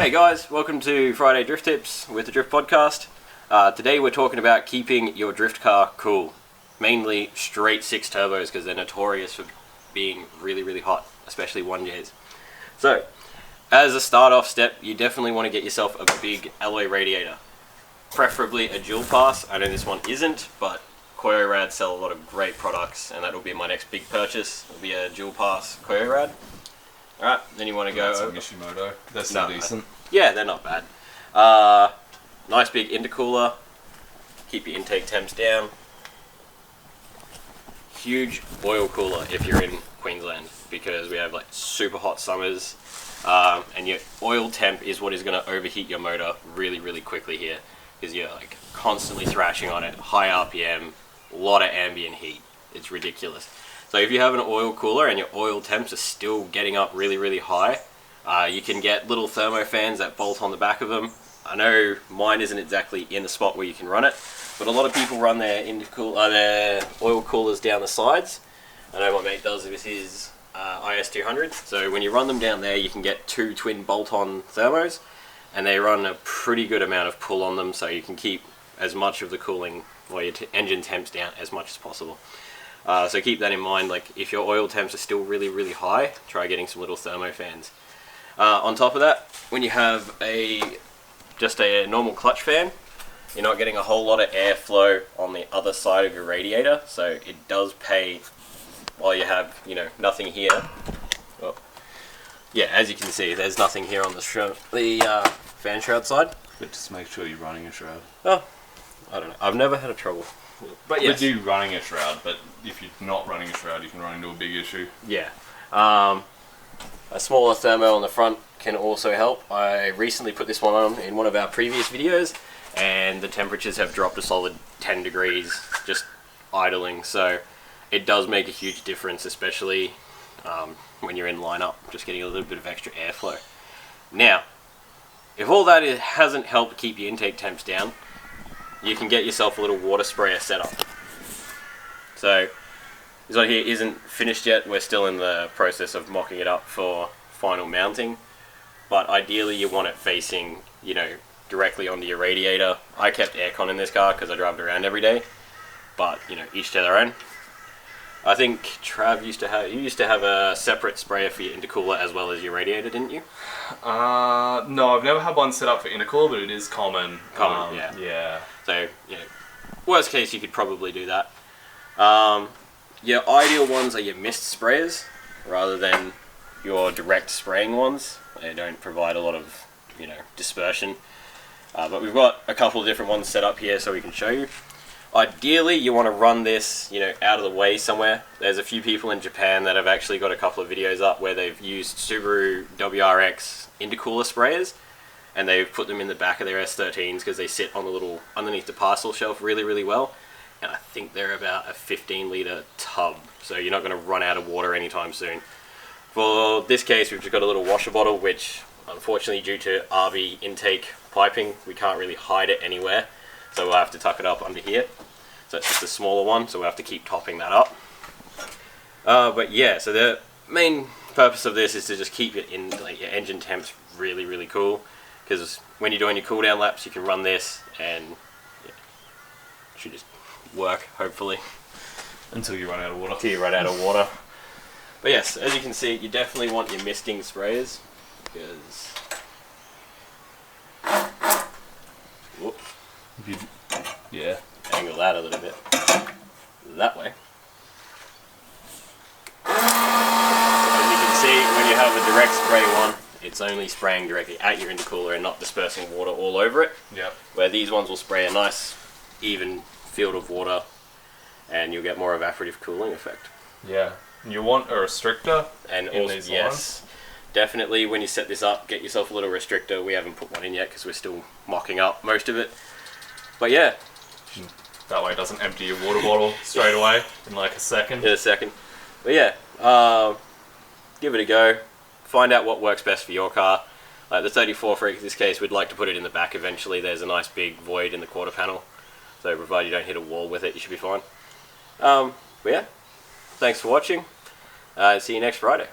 Hey guys, welcome to Friday Drift Tips with the Drift Podcast. Today we're talking about keeping your drift car cool. Mainly straight 6 turbos because they're notorious for being really hot, especially 1Js. So, as a start off step, you definitely want to get yourself a big alloy radiator. Preferably a dual pass. I know this one isn't, but Koyorad sell a lot of great products and that'll be my next big purchase. It'll be a dual pass Koyorad. Alright, then you want to go... That's Mishimoto. They're still decent. Yeah, they're not bad. Nice big intercooler. Keep your intake temps down. Huge oil cooler if you're in Queensland, because we have like super hot summers. And your oil temp is what is going to overheat your motor really quickly here, because you're like constantly thrashing on it, high RPM, a lot of ambient heat. It's ridiculous. So if you have an oil cooler and your oil temps are still getting up really high, you can get little thermo fans that bolt on the back of them. I know mine isn't exactly in the spot where you can run it, but a lot of people run their oil coolers down the sides. I know my mate does with his IS200. So when you run them down there, you can get 2 twin bolt-on thermos, and they run a pretty good amount of pull on them, so you can keep as much of the cooling while your engine temps down as much as possible. So keep that in mind. Like if your oil temps are still really high, try getting some little thermo fans. On top of that, when you have just a normal clutch fan, you're not getting a whole lot of airflow on the other side of your radiator, so it does pay while you have, nothing here. Well, yeah, as you can see, there's nothing here on the fan shroud side. But just make sure you're running a shroud. Oh, I don't know. I've never had a trouble. But yes. With you running a shroud, but if you're not running a shroud, you can run into a big issue. Yeah. A smaller thermo on the front can also help. I recently put this one on in one of our previous videos, and the temperatures have dropped a solid 10 degrees just idling, so it does make a huge difference, especially when you're in lineup, just getting a little bit of extra airflow. Now, if all that hasn't helped keep your intake temps down, you can get yourself a little water sprayer setup. So this one here isn't finished yet. We're still in the process of mocking it up for final mounting, but ideally you want it facing, directly onto your radiator. I kept aircon in this car because I drive it around every day, but each to their own. I think Trav used to have a separate sprayer for your intercooler as well as your radiator, didn't you? No, I've never had one set up for intercooler, but it is common. Yeah. So, worst case, you could probably do that. Your ideal ones are your mist sprayers rather than your direct spraying ones. They don't provide a lot of, dispersion. But we've got a couple of different ones set up here so we can show you. Ideally, you want to run this, out of the way somewhere. There's a few people in Japan that have actually got a couple of videos up where they've used Subaru WRX intercooler sprayers, and they've put them in the back of their S13s because they sit on the little underneath the parcel shelf really well. And I think they're about a 15-litre tub, so you're not going to run out of water anytime soon. For this case, we've just got a little washer bottle, which unfortunately due to RV intake piping, we can't really hide it anywhere. So we'll have to tuck it up under here. So it's just a smaller one, so we'll have to keep topping that up. But yeah, so the main purpose of this is to just keep it in your engine temps really cool. Because when you're doing your cool down laps, you can run this and it should just work, hopefully. Until you run out of water. Until you run out of water. But yes, as you can see, you definitely want your misting sprayers, because... Whoop. Yeah. Angle that a little bit. That way. So as you can see, when you have a direct spray one, it's only spraying directly at your intercooler and not dispersing water all over it. Yep. Where these ones will spray a nice, even field of water, and you'll get more evaporative cooling effect. Yeah. You want a restrictor and in also, these yes, lines? Definitely when you set this up, get yourself a little restrictor. We haven't put one in yet because we're still mocking up most of it. But yeah. That way it doesn't empty your water bottle straight away in like a second. In a second. But yeah, give it a go. Find out what works best for your car. Like the 34 for this case, we'd like to put it in the back eventually. There's a nice big void in the quarter panel. So provided you don't hit a wall with it, you should be fine. But yeah, thanks for watching. See you next Friday.